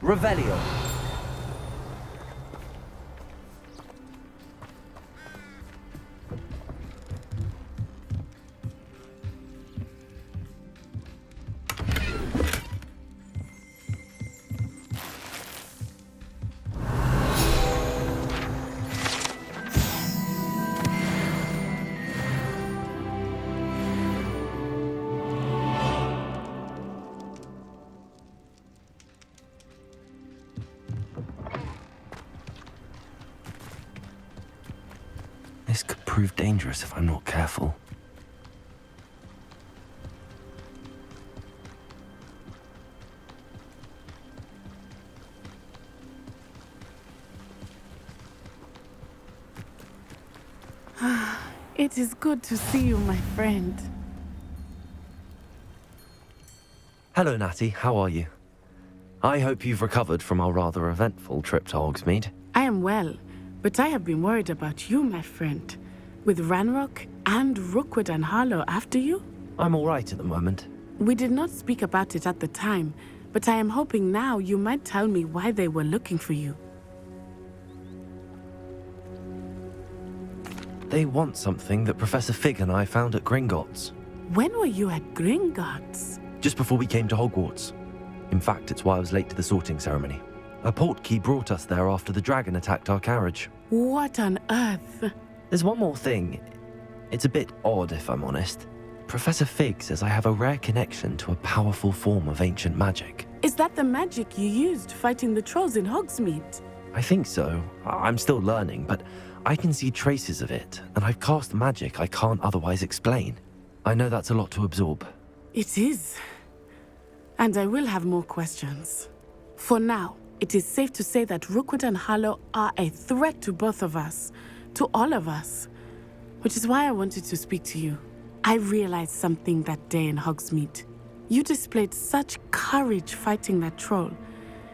Revelio. This could prove dangerous if I'm not careful. It is good to see you, my friend. Hello, Natty. How are you? I hope you've recovered from our rather eventful trip to Hogsmeade. I am well, but I have been worried about you, my friend. With Ranrock and Rookwood and Harlow after you? I'm all right at the moment. We did not speak about it at the time, but I am hoping now you might tell me why they were looking for you. They want something that Professor Fig and I found at Gringotts. When were you at Gringotts? Just before we came to Hogwarts. In fact, it's why I was late to the sorting ceremony. A portkey brought us there after the dragon attacked our carriage. What on earth? There's one more thing. It's a bit odd, if I'm honest. Professor Fig says I have a rare connection to a powerful form of ancient magic. Is that the magic you used fighting the trolls in Hogsmeade? I think so. I'm still learning, but I can see traces of it, and I've cast magic I can't otherwise explain. I know that's a lot to absorb. It is. And I will have more questions. For now, it is safe to say that Rookwood and Harlow are a threat to both of us, to all of us, which is why I wanted to speak to you. I realized something that day in Hogsmeade. You displayed such courage fighting that troll,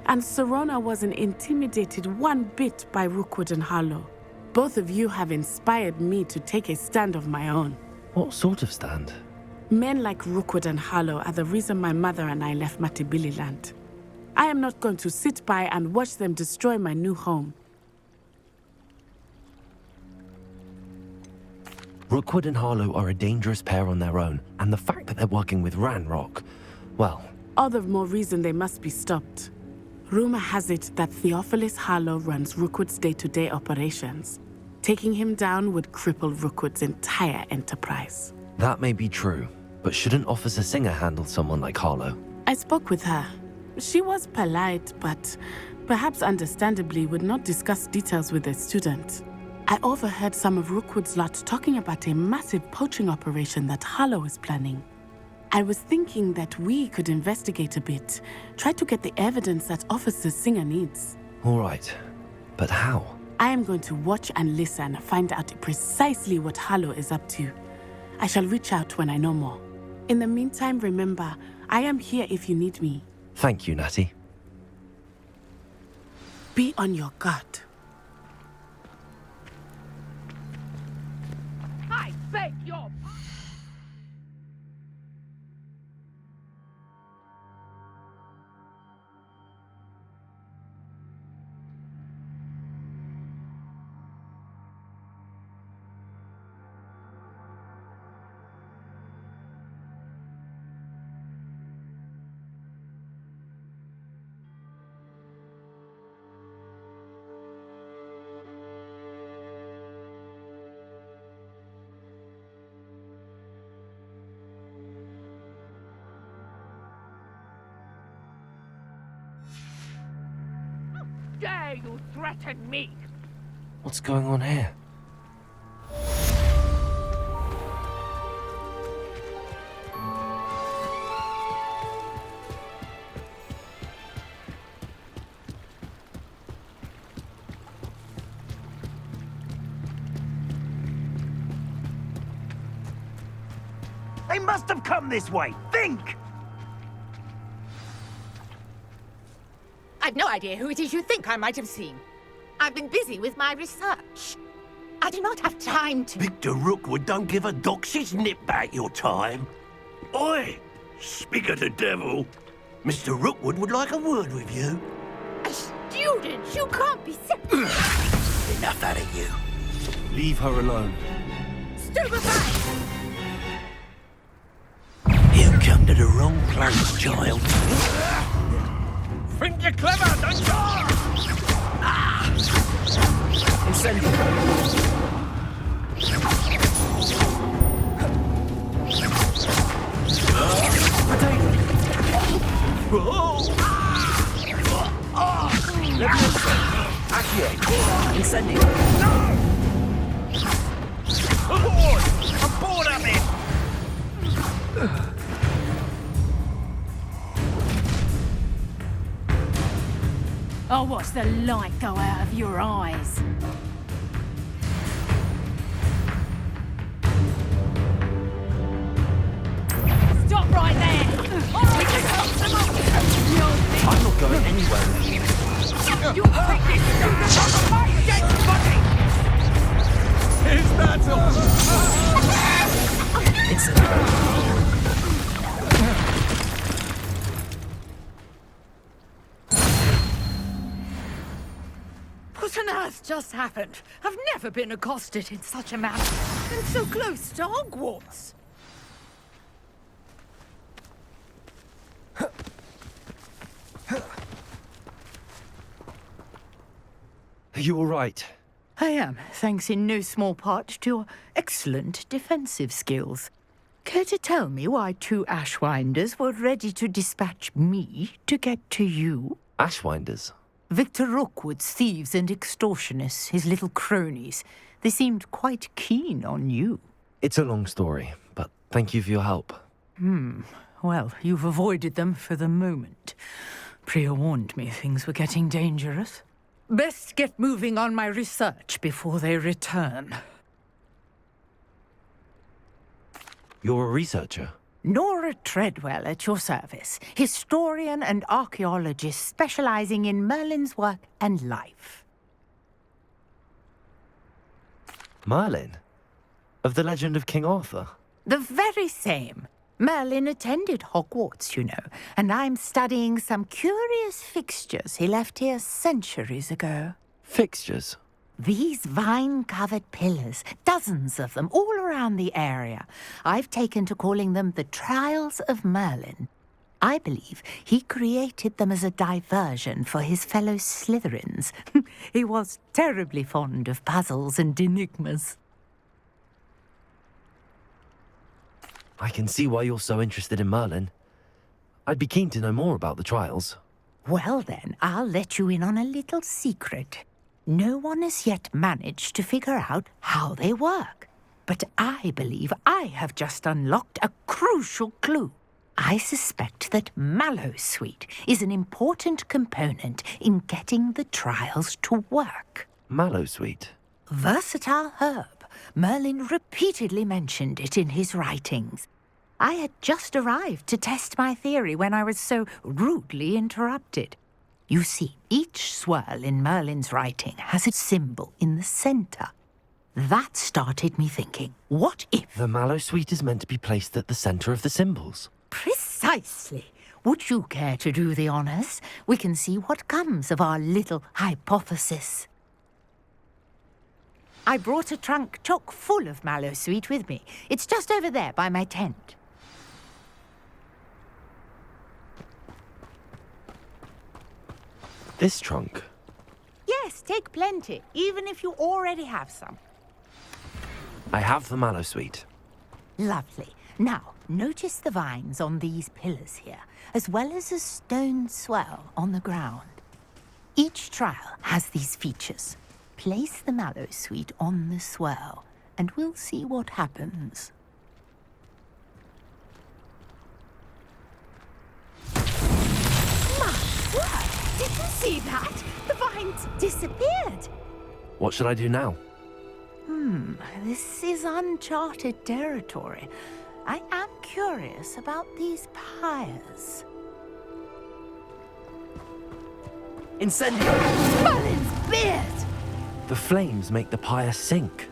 and Serona wasn't intimidated one bit by Rookwood and Harlow. Both of you have inspired me to take a stand of my own. What sort of stand? Men like Rookwood and Harlow are the reason my mother and I left Matabeleland. I am not going to sit by and watch them destroy my new home. Rookwood and Harlow are a dangerous pair on their own, and the fact that they're working with Ranrock, well... All the more reason they must be stopped. Rumor has it that Theophilus Harlow runs Rookwood's day-to-day operations. Taking him down would cripple Rookwood's entire enterprise. That may be true, but shouldn't Officer Singer handle someone like Harlow? I spoke with her. She was polite, but perhaps understandably would not discuss details with a student. I overheard some of Rookwood's lot talking about a massive poaching operation that Harlow is planning. I was thinking that we could investigate a bit, try to get the evidence that Officer Singer needs. All right, but how? I am going to watch and listen, find out precisely what Harlow is up to. I shall reach out when I know more. In the meantime, remember, I am here if you need me. Thank you, Natty. Be on your guard. I beg your... Dare you threaten me? What's going on here? They must have come this way. Think! I've no idea who it is you think I might have seen. I've been busy with my research. I do not have time to... Victor Rookwood don't give a doxy's nip back your time. Oi! Speak of the devil. Mr. Rookwood would like a word with you. Prudence, you can't be serious. Enough out of you. Leave her alone. Stupefy! You come to the wrong place, child. Think you're clever, don't you? Aboard! Aboard of it! I'll watch the light go out of your eyes. Stop right there! We can help them up! I'm not going anywhere with you. You take this stupid fight against money! Here's battle! What on earth just happened? I've never been accosted in such a manner. And so close to Hogwarts. Are you all right? I am, thanks in no small part to your excellent defensive skills. Care to tell me why two Ashwinders were ready to dispatch me to get to you? Ashwinders? Victor Rookwood's thieves and extortionists, his little cronies. They seemed quite keen on you. It's a long story, but thank you for your help. Well, you've avoided them for the moment. Priya warned me things were getting dangerous. Best get moving on my research before they return. You're a researcher? Nora Treadwell at your service, historian and archaeologist specializing in Merlin's work and life. Merlin? Of the legend of King Arthur? The very same. Merlin attended Hogwarts, you know, and I'm studying some curious fixtures he left here centuries ago. Fixtures? These vine-covered pillars, dozens of them, all around the area. I've taken to calling them the Trials of Merlin. I believe he created them as a diversion for his fellow Slytherins. He was terribly fond of puzzles and enigmas. I can see why you're so interested in Merlin. I'd be keen to know more about the trials. Well then, I'll let you in on a little secret. No one has yet managed to figure out how they work. But I believe I have just unlocked a crucial clue. I suspect that Mallowsweet is an important component in getting the trials to work. Mallowsweet? Versatile herb. Merlin repeatedly mentioned it in his writings. I had just arrived to test my theory when I was so rudely interrupted. You see, each swirl in Merlin's writing has a symbol in the center. That started me thinking, what if... The Mallowsweet is meant to be placed at the center of the symbols. Precisely. Would you care to do the honors? We can see what comes of our little hypothesis. I brought a trunk chock full of Mallowsweet with me. It's just over there by my tent. This trunk? Yes, take plenty, even if you already have some. I have the Mallowsweet. Lovely. Now, notice the vines on these pillars here, as well as a stone swell on the ground. Each trial has these features. Place the Mallowsweet on the swell, and we'll see what happens. My word! Did you see that? The vines disappeared. What should I do now? This is uncharted territory. I am curious about these pyres. Incendio! Merlin's beard! The flames make the pyre sink.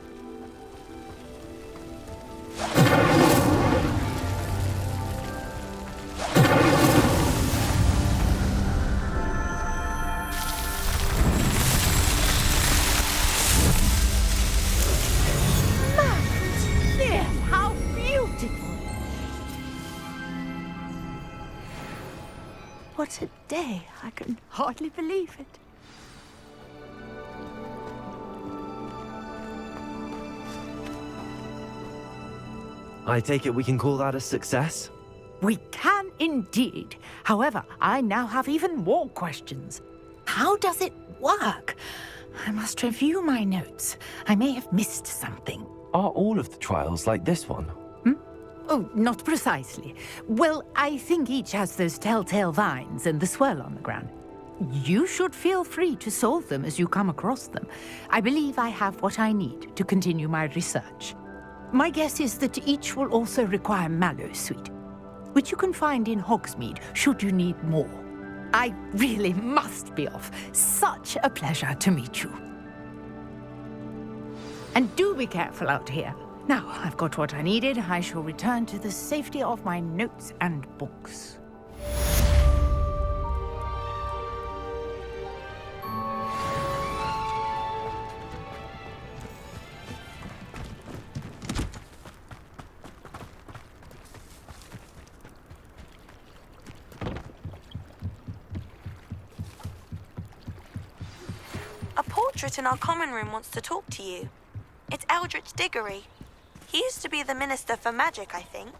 What a day. I can hardly believe it. I take it we can call that a success? We can indeed. However, I now have even more questions. How does it work? I must review my notes. I may have missed something. Are all of the trials like this one? Oh, not precisely. Well, I think each has those telltale vines and the swirl on the ground. You should feel free to solve them as you come across them. I believe I have what I need to continue my research. My guess is that each will also require mallow sweet, which you can find in Hogsmeade should you need more. I really must be off. Such a pleasure to meet you. And do be careful out here. Now I've got what I needed, I shall return to the safety of my notes and books. A portrait in our common room wants to talk to you. It's Eldritch Diggory. He used to be the Minister for Magic, I think.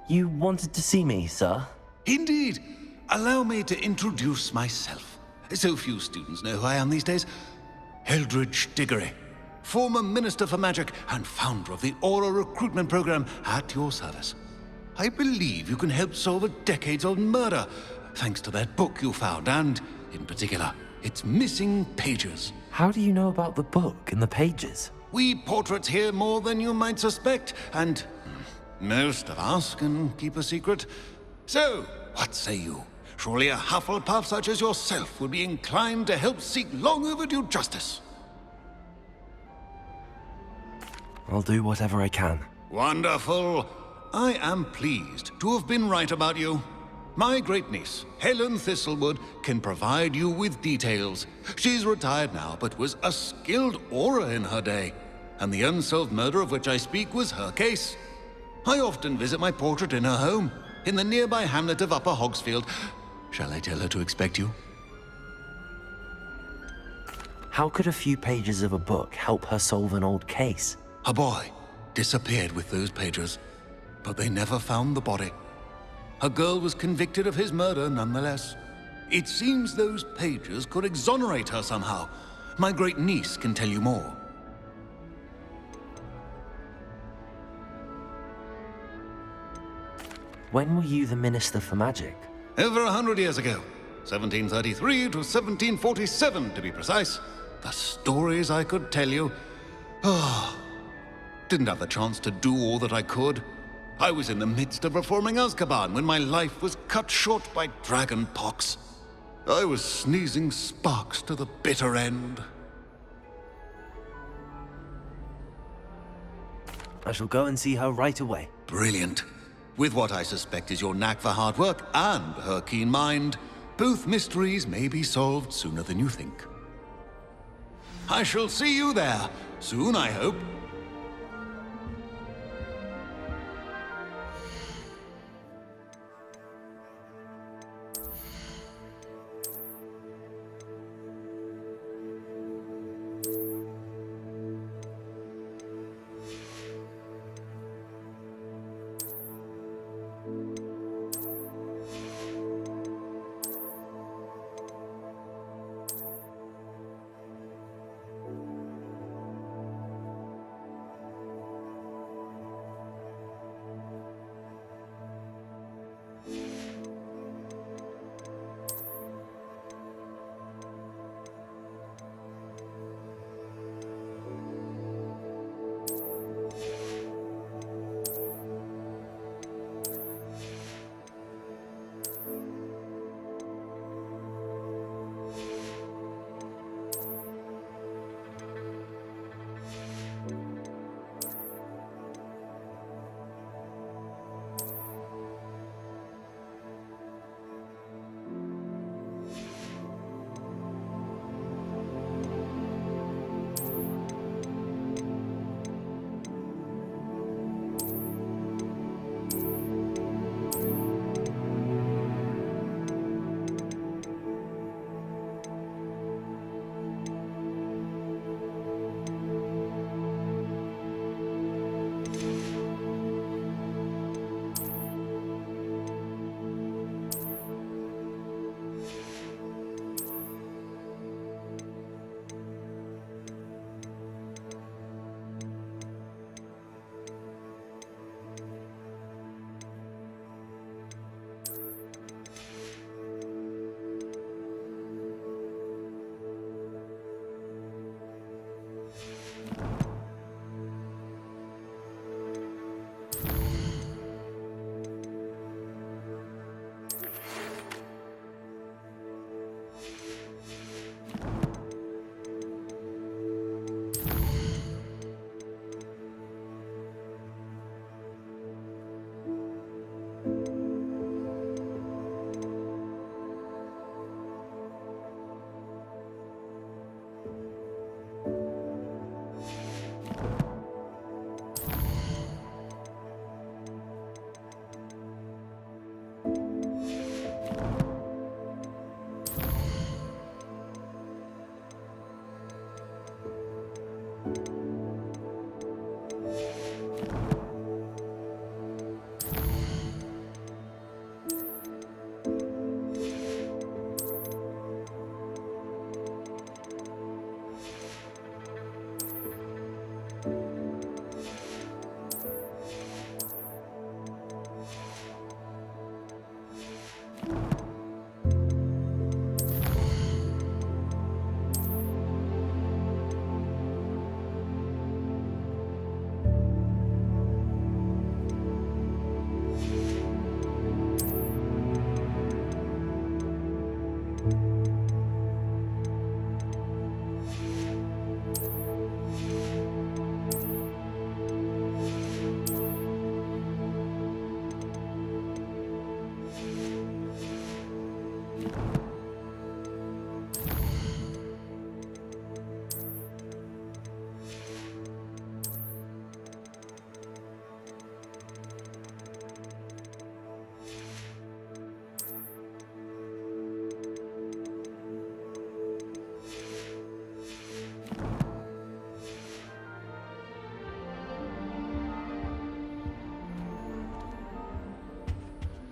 You wanted to see me, sir? Indeed. Allow me to introduce myself. So few students know who I am these days. Eldritch Diggory, former Minister for Magic and founder of the Aura Recruitment Program at your service. I believe you can help solve a decades-old murder, thanks to that book you found, and, in particular, its missing pages. How do you know about the book and the pages? We portraits hear more than you might suspect, and most of us can keep a secret. So, what say you? Surely a Hufflepuff such as yourself would be inclined to help seek long overdue justice. I'll do whatever I can. Wonderful. I am pleased to have been right about you. My great-niece, Helen Thistlewood, can provide you with details. She's retired now, but was a skilled aura in her day. And the unsolved murder of which I speak was her case. I often visit my portrait in her home, in the nearby hamlet of Upper Hogsfield. Shall I tell her to expect you? How could a few pages of a book help her solve an old case? A boy disappeared with those pages, but they never found the body. A girl was convicted of his murder nonetheless. It seems those pages could exonerate her somehow. My great-niece can tell you more. When were you the Minister for Magic? Over 100 years ago. 1733 to 1747, to be precise. The stories I could tell you. Didn't have the chance to do all that I could. I was in the midst of reforming Azkaban when my life was cut short by dragon pox. I was sneezing sparks to the bitter end. I shall go and see her right away. Brilliant. With what I suspect is your knack for hard work and her keen mind, both mysteries may be solved sooner than you think. I shall see you there, soon I hope.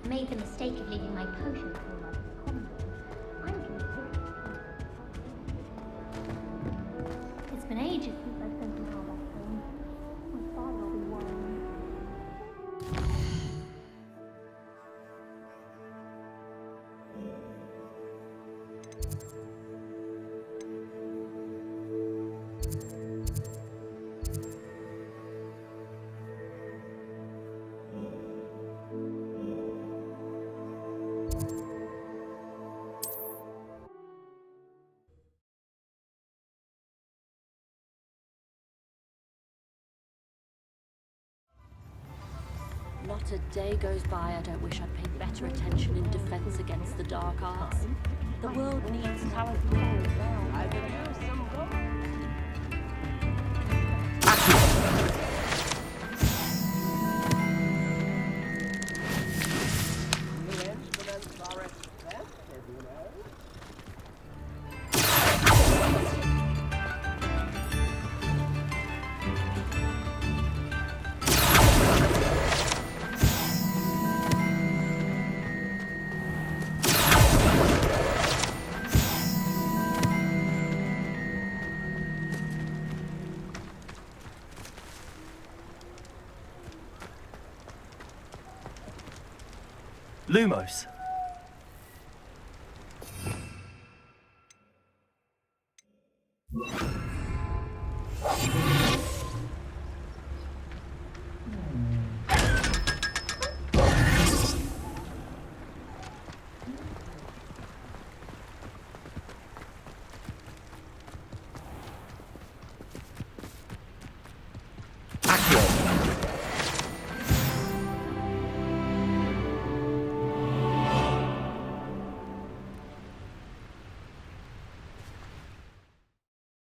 Made the mistake of leaving my potion pool out of the common room. I'm convinced. It's been ages since I've sent an owl back home. My father will be worrying. Not a day goes by I don't wish I'd paid better attention in defense against the dark arts. The world needs talented players now. I can use some gold. Lumos,